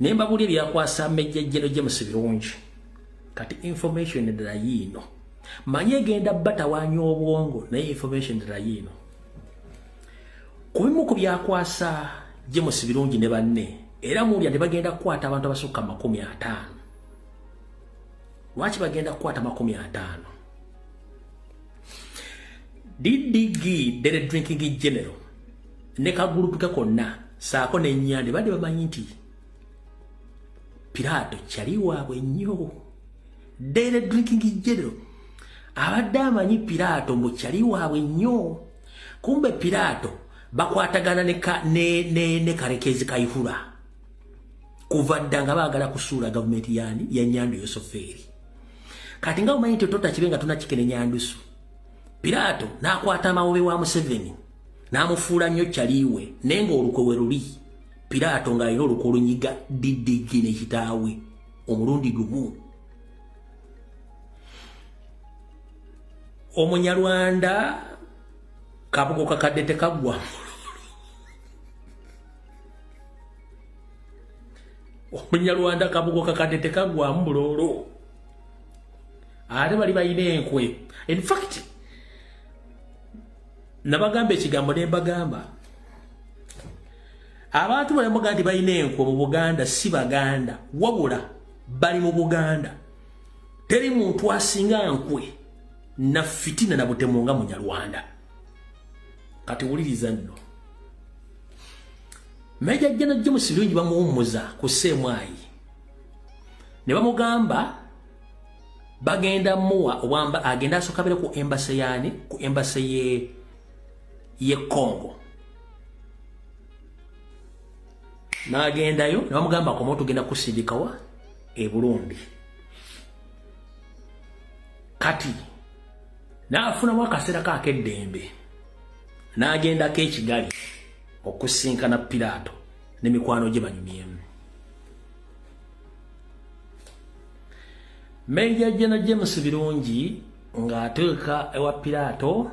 nemba buli byakwasa Major General James Birungi kati information endala yino manye genda batawanya obwongo naye information endala yino kubimu ku byakwasa James Birungi ne banne era mulya ne bagenda kukwata abantu abasukka 50. Lwaki bagenda kukwata 50? Didigi Dere Drinking General ne kagulupu ke konna saako n'ennyande badde bamanyi nti Pilato kyali waabwe nnyo. Dere Drinking General abadde amanyi Pilato mbu kyali waabwe nnyo. Kumbe Pilato bakwatagana ne Karekezi Kayihura kuva dda nga baagala kusuula gavumenti yani ya Nyandu Yosoferi. Kati nga omanyi nti totakibenga tunakikene Nyandusu. Pilato n'akwata amawobe wa Museveni n'amufuula nnyo kyaliwe naye ng'olukwe we luli. Pilato ng'alina olukwe olunyiga Didigi ne kitaawe omulundi gumu. Omunyarwanda kabugo kakadde tekagwa. Omunyarwanda kabugo kakadde tekagwa mbulolo. Ate bali bayina enkwe. In fact, nabagamba ekigambo ne mbagamba abantu bali muga nti bayina enkwe mu Buganda si Baganda wabula bali mu Buganda. Teri muntu asinga nkwe na fitina na butemu nga Munyarwanda. Kati wuliriza nno. Major General James Birungi bamuwummuza ku Ssemwayi. Ne bamugamba bagenda muwa wamba agenda asokabere ku embassy yani ku embassy ye Congo. N'agendayo ne bamugamba ko moto genda kusindikawa e Burundi. Kati n'afuna mwakasera kakeddembe n'agenda k'ekigali okusinkana Pilato n'emikwano gye banyumyemu. Major General James Birungi ng'atuuka ewa Pilato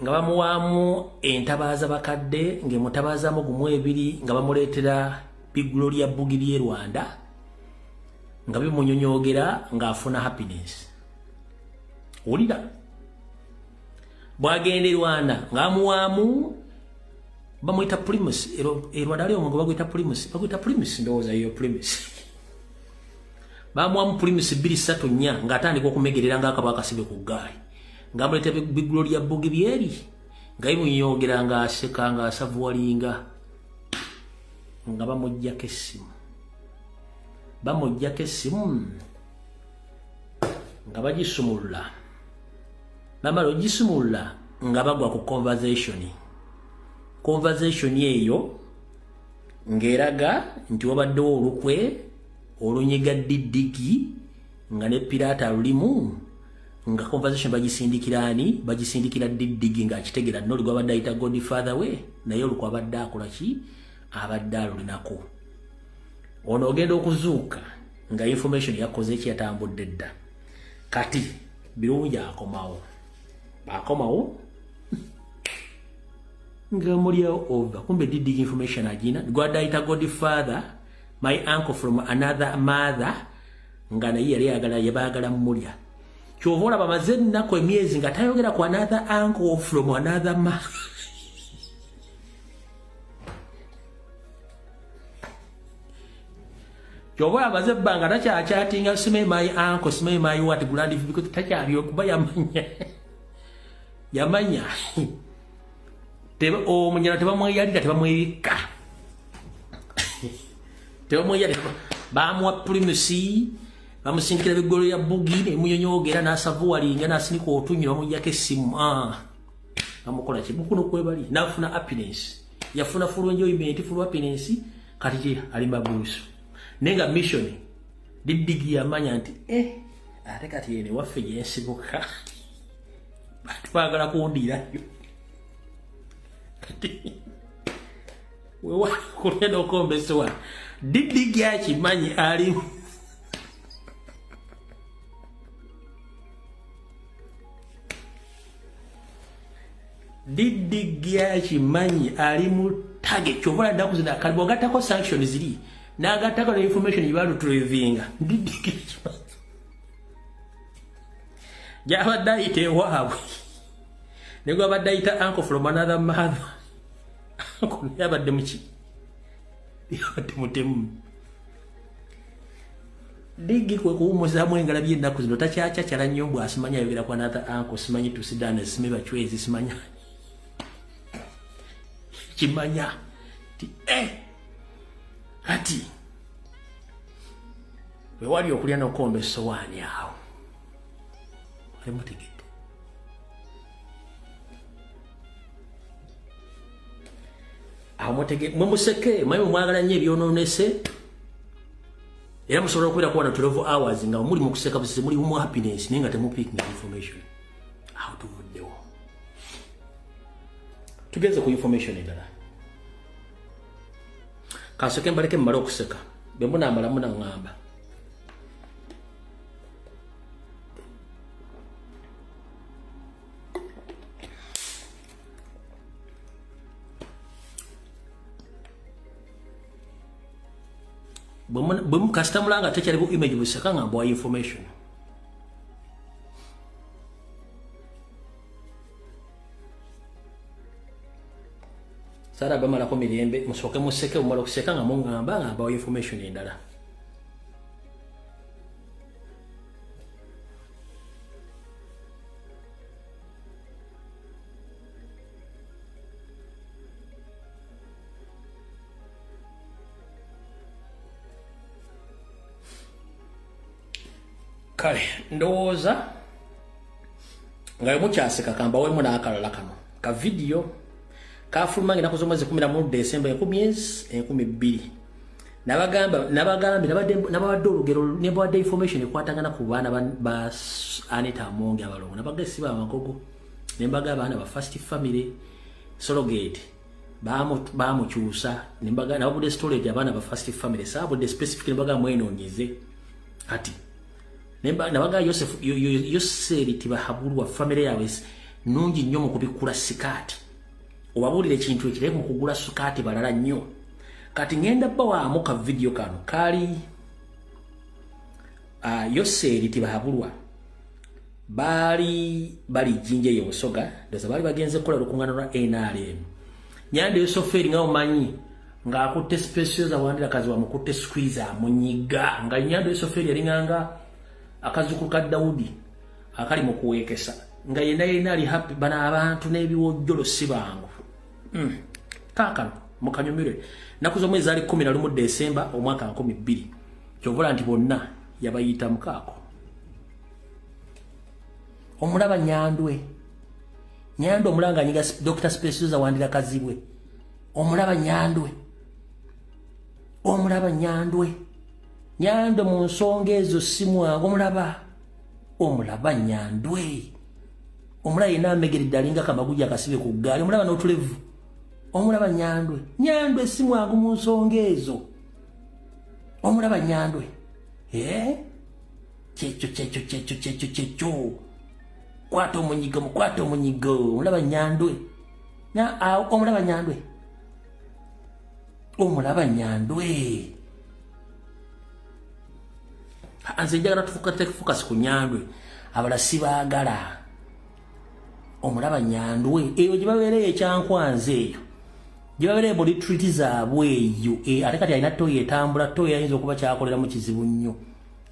nga bamuwaamu entabaaza bakadde ng'emutabaazamu gumu ebiri nga bamuleetera biggulo lya bbugi ly'e Rwanda nga bimunyonyogera ng'afuna happiness. Olida bwagenda e Rwanda ng'amuwaamu bamuyita Primus e Rwanda ali omungu baguyita Primus ndowooza yo Primus. Bamuwaamu Primus 2-3 ng'atandika okumegerera ng'akaba akasibe ku ggaali ng'amuleetera biggulo lya bbugi byeri nga bimunyonyogera ng'aseka ng'asavuwalinga nga bamuggyako essimu nga bagisumulula. Bamala ogisumulula nga bagwa ku conversation eyo ng'eraga nti wabaddewo olukwe olunyiga Didigi nga ne Pilato lulimu nga conversation bagisindikira Didigi ng'akitegera noli gwabadde ayita Godfather we naye olukwe abadde akola ki abadde alulinako. Ono ogenda okuzuuka nga information yakoze ekyatambudde dda. Kati Birungi akomawo nga mulyawo over kumbe Didigi information agina gwada ayita Godfather my uncle from another mother nga naye yali yabagala mulya. Kyova olaba bamaze ennaku emyezi nga tayogera ku another uncle from another mother. Kyova amaze ebbanga takyakyatinga simanyi my uncle simanyi my what grand because takyali okuba yamanya omunyala tebamweyalira tebamwebikka bamuwa Primusi bamusindikira biggolo ya bbugi nemunyonyogera n'asavuwalinga n'asinika otunyi bamugyako essimu bamukola ki mukuno kwebali n'afuna happiness yafuna full enjoyment full happiness kati ali mabuusu naye nga mission Didigi yamanya nti ate kati yene waffe gyensibuka batwagala kundirayo kati wewa kulenda okombesewa Didigi akimanyi ali Didigi akimanyi ali mu target chovola ndaku zina kalibo gatako sanctions zili na gatako information yibalu tulivinga Java daite wawe nego abadaita uncle from another mother uncle yabadde muki yabadde mutemu digi kwe kuumuza mwengala by'ennaku zino takyacha kyala nnyo bwa asimanya yogera kwa another uncle simanyi tusidane simiba chwezi simanya kimanya ti ati we wali okulya n'okombe sowani awo ali mutegedde awo mumuseke mwe mwagala nnyo ebyononese era musobola okubeera kuba na 12 hours nga muli mu kuseka busisi muli mu happiness naye nga temupicking information awo tuvuddewo tugeze ku information endala kaseke mbaleke mmale okuseka be munaamala munaŋŋamba bwe customer nga tekyali bu image buseka nga mbawa information sara bamala ko mirembe musoke museke umala okuseka nga mungamba nga mbawa information endala kale ndowooza nga mukyaseka kamba wemu n'akalala kano ka video kafuluma ngina kuzomaze 11 December 2012 nabadde olugero nebadde information ekwatagana ku baana ba Anita Amonge abalongo nabagesi ba magogo nembaga abaana ba first family surrogate bamukyusa nembaga nabudde storage abaana ba first family sabudde specific nembaga mwenonyeze ati nabaga Yoseri tibahabulwa family yawe nungi nnyo mu kubikula sikati obabulire ekintu ekireke mu kugula sikati balala nnyo kati ngenda bawaamu ka video kano kali Yoseri tibahabulwa bali jinje yosoga ndoza bali bagenze kola lukungano lwa NRM nyande Yosoferi nga omanyi nga akutte special za wandira kazi wa mukutte squeeze munyiga nga nyande Yosoferi yaringanga akazuku ka Daudi akali mu kuwekesa nga yena ali happy bana abantu n'ebiwojjolo sibangu kakano mukanyumire nakuzo mwezi ali 11 December omwaka 2012 kyovola nti bonna yabayita mukako omulaba nyandwe omulanga nyiga Dr. Specials awandira kazibwe omulaba nyandwe nyando mu nsonga ezo simwangu omulaba nyandwe omulaba yena amegeredde alinga kamaguja akasibe ku ggaali omulaba n'otulevu omulaba nyandwe simwangu mu nsonga ezo omulaba nyandwe kyekyo kwata omunyigo omulaba nyandwe omulaba nyandwe anze njagala tufocus ku nyandwe abala sibaagala omulaba nyandwe eyo gibabeereye ekyankwanze eyo gibabeereye buli treat zaabwe eyo ate kati alina toyo etambula toyo ayinza okuba kyakolera mu kizibu nnyo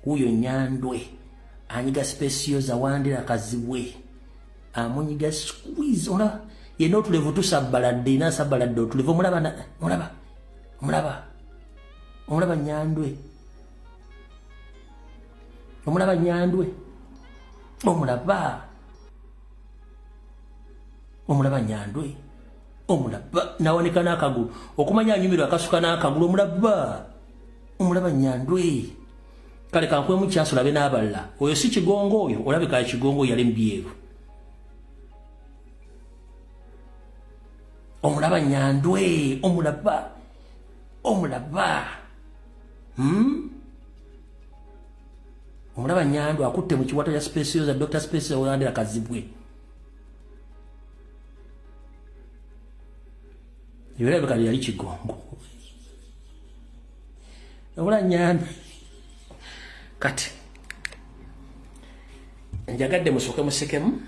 huyo nyandwe anyiga specials awandira kazibwe amunyiga squeeze olaba yena otulevu tusabbaladde nasabbaladde otulevu omulaba nyandwe omulaba nyandwe omulaba nawanika n'akagulu okumanya anyumirwa akasuka n'akagulu omulaba nyandwe kale kankwemu kyaso labe n'abalala oyo si kigongo oyo olabika kigongo yali mbyeru omulaba nyandwe omulaba omulaba nyandwe akutte mu kiwato ya Specials za Dr. Specials oyandira kazibwe Yule baka yali kigongo. Ola nyana. Kati. Njagadde musoke musekemu.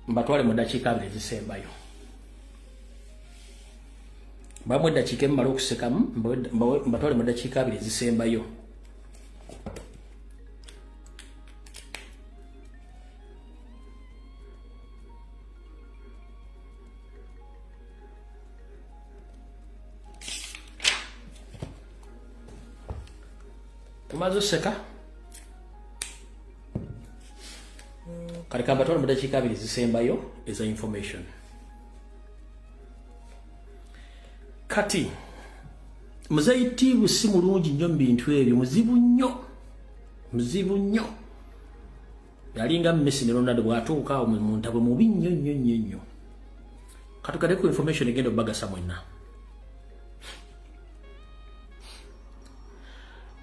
Mbatwale mu dakiika 2 ezisembayo. Bamwe dakiika emmala okusekamu mbatwale mu dakiika 2 ezisembayo. Tumaze oseka? Kale kambatwale mu dakiika 2 ezisembayo eza information. Kati muzayitivu si mulungi nnyo mu bintu ebyo, muzibu nnyo. Yalinga Messi ne Ronaldo bw'atuuka awo mu ntabo mubi nnyo. Katukade ku information egenda obagasa mwenna.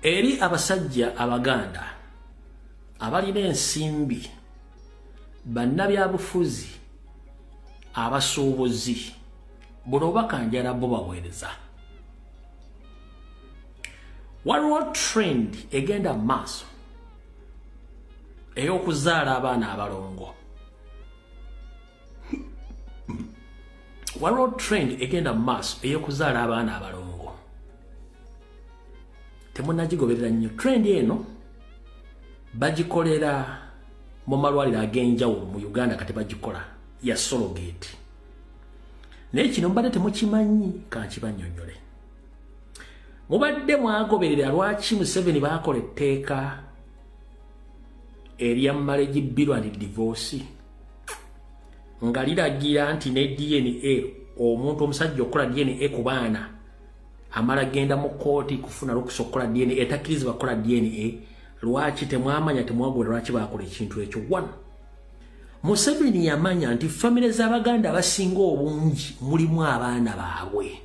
Eri abasajja Abaganda abalina ensimbi, bannabyabufuzi, abasuubuzi, buno bakanjala bo baweereza. Waliwo trend egenda maaso ey'okuzaala abaana abalongo. Waliwo trend egenda maaso ey'okuzaala abaana abalongo. Temunnagigoberera nnyo. Trend eno bagikolera mu malwaliro ag'enjawulo mu Uganda, kati bagikola ya surrogate. Naye kino mbadde temukimanyi, kankibannyonnyole. Mubadde mwagoberera lwaki Museveni baakola etteeka erya marriage bill and divorce nga liragira nti ne DNA, omuntu omusajja okukola DNA ku baana amala genda mu kooti kufuna okusokola DNA, etakkirizibwa kukola DNA. Lwaki temwamanya, temwagoberera lwaki baakola ekintu ekyo? 1. Museveni yamanya nti famire z'Abaganda abasinga obungi mulimu abaana baabwe.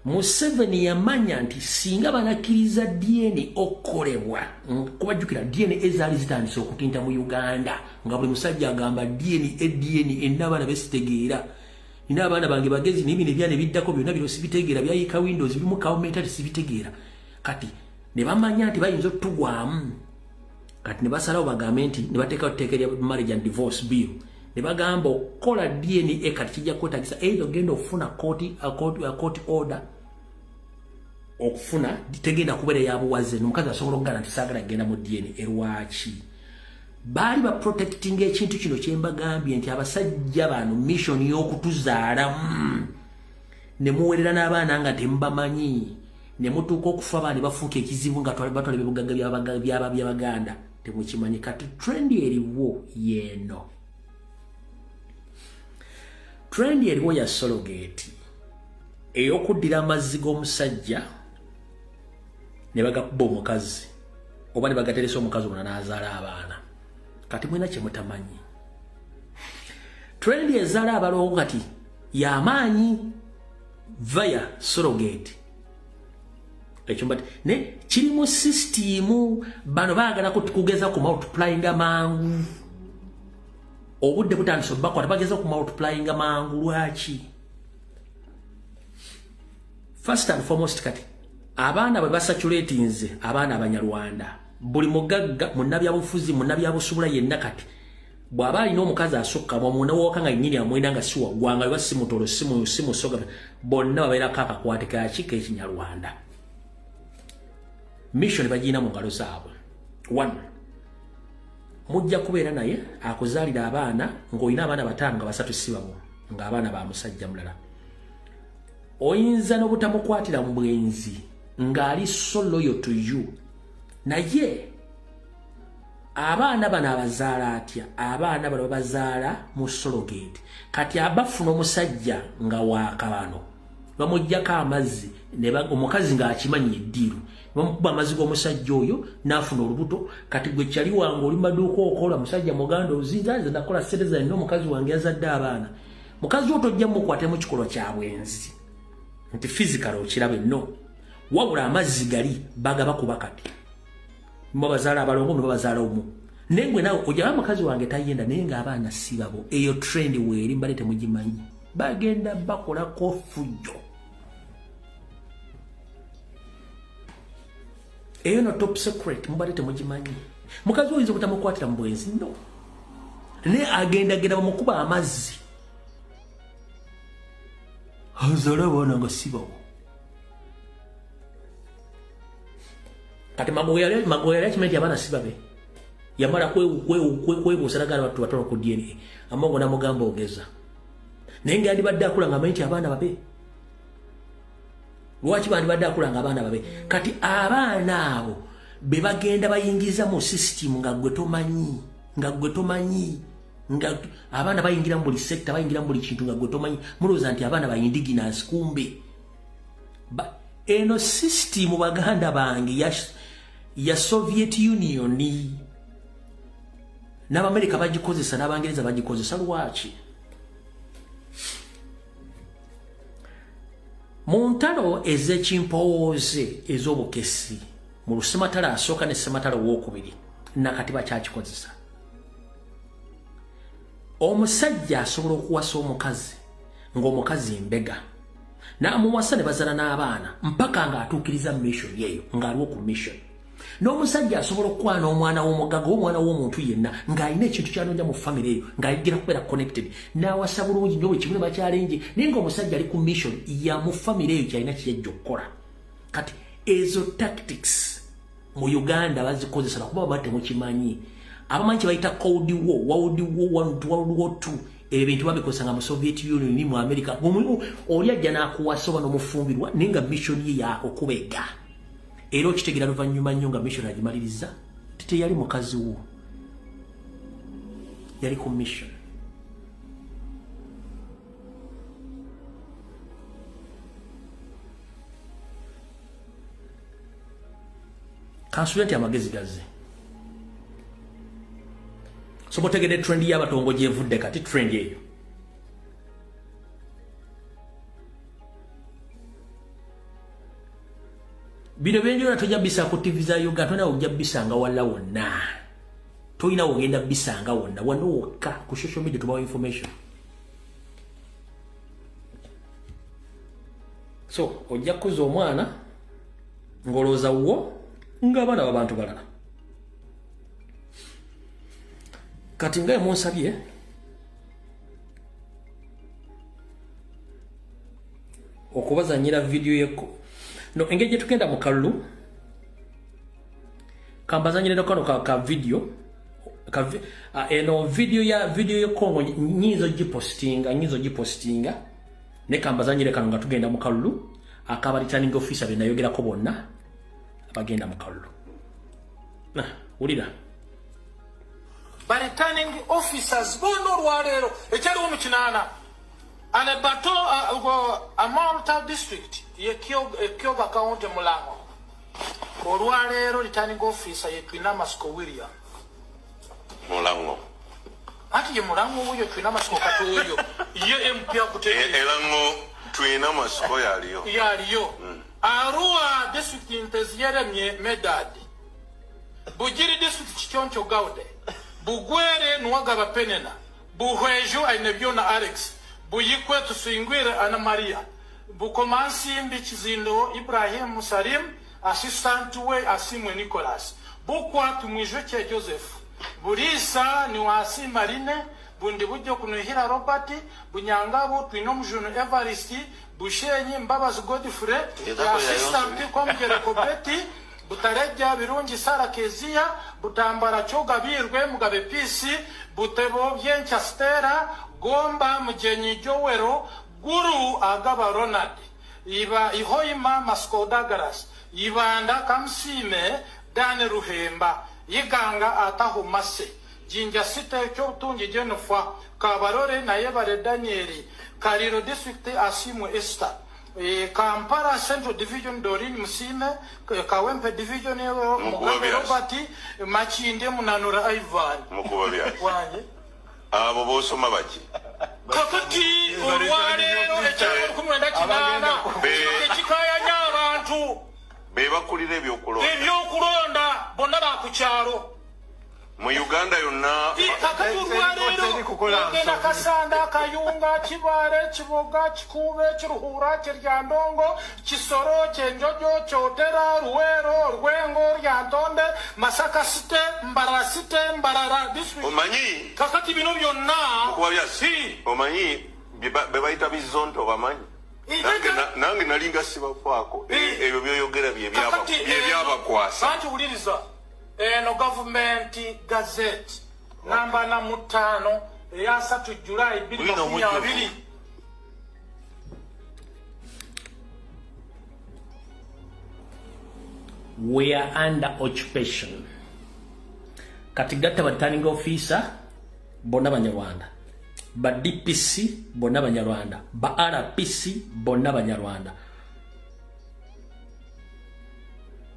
Museveni yamanya nti singa banakkiriza DNA okukolebwa, kubajjukira DNA ezaali zitandise okutinta mu Uganda, nga buli musajja agamba DNA ennabaana besitegeera. Nina abaana bange bagezi n'ebyo ebyana ebiddako byonna bino sibitegeera, byayika Windows bimu kawomentali sibitegeera. Kati ne bamanya nti bayinza okutugwamu. Kati ne basalawo bagambe nti ne bateekawo etteeka lya marriage and divorce bill. Ne bagamba okukola DNA kati kijja kwetagisa either ogenda okufuna court order, okufuna tegenda kubeera yabuwaze. Omukazi asobola okugamba nti saagala kugenda mu DNA. Lwaki? Baali ba protecting ekintu kino kye mbagambye nti abasajja bano mission y'okutuzaala ne muwerera n'abaana nga temubamanyi, ne mutuuka okufa abaana bafuuka ekizibu nga batwala ebibugagga by'Abaganda temukimanyi. Kati trend eriwo yeeno. Trend eriwo ya surrogate ey'okuddira amazzi g'omusajja ne bagakuba omukazi oba ne bagateresa omukazi ono n'azaala abaana. Kati mwena kye mutamanyi. Trend ezaala abalongo kati y'amaanyi via surrogate. Ekyo mbate ne kiri mu system, bano baagala kugeza ku multiplying mangu. Obudde butandise bakwata bageza ku multiplying mangu. Lwaki? First and foremost, kati abaana bwe basaturatinze abaana Abanyarwanda, buli mugagga munnabyabufuzi munnabyabusuubula yenna kati bw'aba alina omukazi asukka mwamuna wooka nga nnyini amwenda nga si waggwanga oba si mutolo si musoga, bonna babeerako akakwate kaki k'Ekinyarwanda. Mission bagirina mu ngalo zaabwe. 1. Mujja kubeera naye akuzaalira abaana ng'olina abaana 5 nga 3 si babo, ng'abaana ba musajja mulala. Oyinza n'obutamukwatira mu bwenzi ng'ali so loyal to you. Naye abaana bano abazaala atya? Abaana bano bazaala mu surrogate. Kati abafuna omusajja nga waakabano bamuggyako amazzi, omukazi ng'akimanyi eddiiru, bamukuba amazzi g'omusajja oyo n'afuna olubuto. Kati gwe kyali wange oli maduuka okola musajja muganda ozinza nze nakola sereza nina omukazi wange yazadde abaana. Mukazi oyo tojja mukwate mu kikolwa kya bwenzi nti physical okirabe no, wabula amazzi gali bagaba kuba kati. Mbabazaala abalongo ne babazaala omu. nengwe nawe ojja mukazi wange tayenda nenga abaana sibabo eyo trend weeri mbale temugimanyi bagenda bakola kofujjo eyo no top secret mbale temugimanyi mukazi oyinza kutamukwatira mu bwenzi no ne agenda bamukuba amazzi hazala bona nga sibabo kati magoya chimenti abana sibabe yamara kwebusalagala watu watono ku DNA amongo na mugamba ogeza nenge andi badde akulanga menti abana babe lwaki bandi badde akulanga abana babe kati abana abo be bagenda bayingiza mu system nga gwe tomanyi nga abana bayingira mu buli sector bayingira mu buli kintu nga gwe tomanyi muloza nti abana bayindiginance kumbe eno system baganda bangi ya Soviet Union n'Amerika bagikozesa n'Abangereza bagikozesa lwaki mu ntalo ez'ekimpooze ez'obukesi mu Lusematala asooka ne Sematala owookubiri nakati bakyakikozesa omusajja asobola okuwasa omukazi ng'omukazi mbega n'amuwasa ne bazala n'abaana mpaka ng'atuukiriza mission yeeyo ng'aliwo ku mission n'omusajja asobola okukwana omwana w'omugaga omwana w'omuntu yenna ng'alina ekintu ky'anoonya mu famire eyo ng'ayigira kubeera connected n'awasa bulungi nnyo bwe kimu ne bakyalenje naye ng'omusajja ali ku mission ya mu famire eyo kyalina kiyajja okukola kati ezo tactics mu Uganda bazikozesa kuba baba temukimanyi abamanyi kye bayita Cold War, World War I, World War II ebintu babikozesa nga mu Soviet Union ni mu America oli ajja n'akuwasa oba n'omufumbirwa naye nga mission ye yakukubega era okitegeera luvannyuma nnyo nga mission agimaliriza teyali mukazi wo yali ku mission kansulenti amagezi gaze so botegede trend y'abatongo gyevudde kati trend eyo bino byenjora tojja bisa ku TV za Uganda tona ojja bisanga wala wonna toyina ogenda bisanga wonna wano wokka ku social media tubawa information so ojja kuza omwana ngoloza wo ng'abaana b'abantu balala kati ngaye munsabye okubazanyira video yeko no engeri tukenda mu kalulu kambazanyire kano ka video eno video ya Kongo nyizo gipostinga ne kambazanyire kano nga tugenda mu kalulu akaba returning officer be nayogera ko bonna abagenda mu kalulu ulira by returning officers bono lwalero ekyali mu kinana and a bato a Malta district ye Kyoga County Mulango olwalero returning officer ye Twina Masco William Mulango ati ye Mulango uyo Twina Masco katoyo ye mpya kutegeeza elango Twina Masco yaliyo Arua district intezieremye Medad Bujiri district Chichoncho Gaude Bugwere Nwagaba Penena Buhweju Ainebyona Alex Buyikwe Tusingwire Ana Maria Bukomansi Mbichizindo Ibrahim Salim Assistant we Asimwe Nicholas Bukwa Tumwijweche Joseph Burisa Niwasi Marine Bundi Bujo Kunuhira Robert Bunyangabu Twinomjuno Evaristi Bushenyi Mbabazi Godfrey Assistant Komgere Kobeti Butareja Birungi Sara Kezia Butambara Choga Birwe Mugabe Pisi Butebo Byencha Stera Gomba Mjenyi Jowero Guru Agaba Ronald Iba Ihoima Maskoda Garas Ibanda Kamsime Dane Ruhemba Yiganga Atahu Mase Jinja Site Chotungi Jennifer Kabarore Nayebare Danieli Kariro District Asimu Esther Kampala Central Division Dorin Musime Kawempe Division Mugabe Robert Machinde Munanura Ivan mukubabya wanje abo bosoma baki kakati olwalero ekyalo kumwenda kinana ekikaya n'abantu be bakulira ebyokulonda bonna bakukyalo mu Uganda yonna ogenda Kasanda, Kayunga, Kibale, Kiboga, Kikube, Kiruhura, Kiryandongo, Kisoro, Kyenjojo, Kyotera, Ruwero, Rwengo, Ryantonde, Masaka Site, Mbarara Site, Mbarara District. Omanyi kakati bino byonna omanyi bebayita bizonto bamanyi nange nalinga sibafaako ebyo byoyogera byebyabakwasa anti wuliriza eno gavumenti gazette namba 5 eya 3 July 2022 we are under occupation. Katigata returning officer bonna banyarwanda, ba DPC bonna banyarwanda, ba RPC bonna banyarwanda,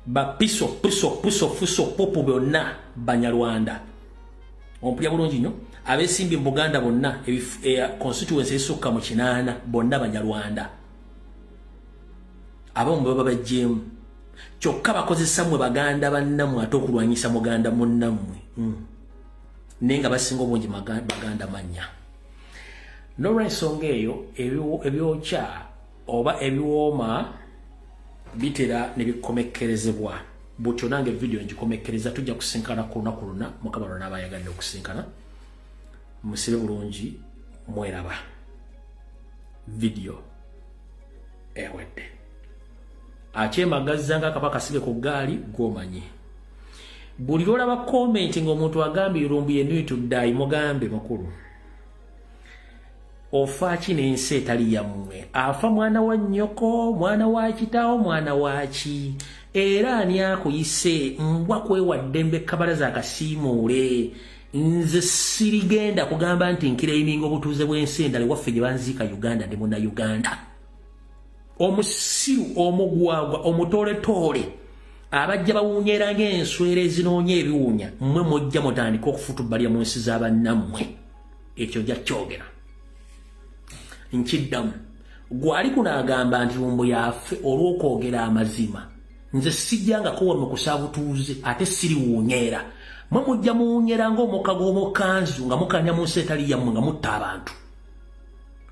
ba piso fuso popo bonna banyarwanda. Ompya bulungi nnyo abesimbi Buganda bonna constituency esukka mu 8 bonna banyarwanda. Abo mbe baba jemu kyokka bakozesa mwe baganda bannammwe ate okulwanyisa muganda munnammwe nenga basinga obungi baganda manya. N'olw'ensonga eyo ebyokya oba ebiwooma bitera ne bikomekkerezebwa butyo. Nange video ngikomekkereza tujja kusinkana ku lunaku luna Mukama lona abayagadde okusinkana musibe bulungi mweraba video ewedde akyemagazza nga kapaka sibe ku gaali gomanyi. Buli lwolaba comment ng'omuntu agambye Irumbu ye need to die mugambe mukulu ofa ki n'ensi etali yammwe, afa mwana wa nnyoko, mwana wa kitaawo, mwana wa ki, era ani akuyise mbwa kwewadde mbe kabalaza akasiimuule. Nze sirigenda kugamba nti nkiraiminga obutuuze bw'ensi endala waffe gye banziika Uganda ndi muna Uganda. Omusiru omugwagwa omutoletoole abajja bawunyera ng'enswera ezinoonya ebiwunya mmwe mujja mutandika okufutubbalya mu nsi z'abannammwe. Ekyo jja kyogera nkiddamu. Gwali kunaagamba nti Lumbu yaffe olw'okwogera amazima. Nze sijjangako wano kusaabutuuze ate siriwunyera. Mwe mujja muwunyera ng'omukago omukanzu nga mukanya mu nsi etali yammwe nga mutta abantu.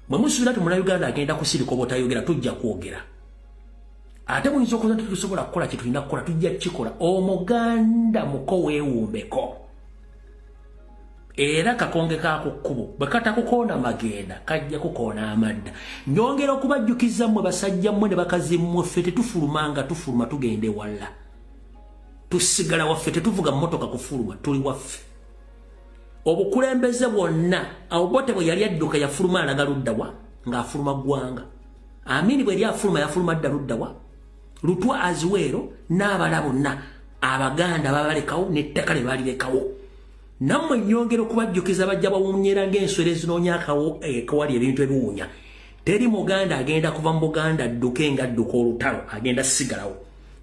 Mwe musuubira ti muna Uganda agenda kusirika oba otayogera tujja kwogera. Ate muyinza okuza nti tusobola kukola kye tulina kukola tujja kikola. Omuganda muko weewumbeko. Era kakonge kako kkubo bwe katakukoona magenda kajja kukoona amadda. Nyongera okubajjukiza mmwe basajja mmwe ne bakazi mmwe ffe tetufulumanga tufuluma tugende walla. Tusigala waffe tetuvuga mmotoka kufuluma tuli waffe. Obukulembeze bwonna Obote bwe yali adduka yafuluma alaga luddawa ng'afuluma ggwanga. Amini bwe yali afuluma yafuluma dda luddawa. Lutwa Aziweero n'abala bonna Abaganda babalekawo n'ettaka lye balirekawo. Nammwe nyongera okubajjukiza bajja bawunyera ng'enswera ezinoonya kawali ebintu ebiwunya. Teri Muganda agenda kuva mu Buganda adduke ng'adduka olutalo agenda sigalawo.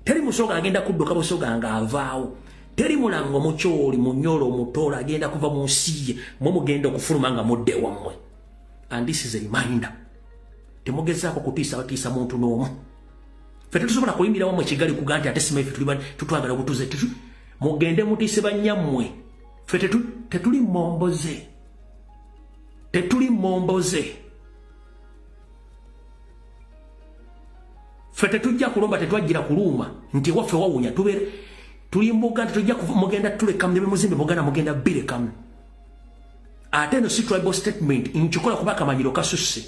Teri Musoga agenda kudduka Busoga ng'avaawo. Teri Mulango Mukyoli Munyolo Mutola agenda kuva mu nsi ye mwe mugenda okufuluma nga mudde wammwe. And this is a reminder. Temugezaako kutiisa muntu n'omu. Ffe tetusobola kuyimbira wammwe Kigali kuganti ate sima ffe tutwagala obutuuze. Mugende mutiise bannyammwe. Ffe tetuli momboze. Tetuli momboze. Ffe tetujja kulomba tetwajjira kuluma nti waffe wawunya tubeere tuli Buganda tujja mugenda tulekamu ne muzimbe Buganda mugenda birekamu. Ate no si tribal statement nkikola kuba akamanyiro kasusse.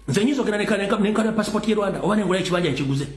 Nze nyizo gena nenkana passport ye Rwanda oba nengula ekibanja nkiguze.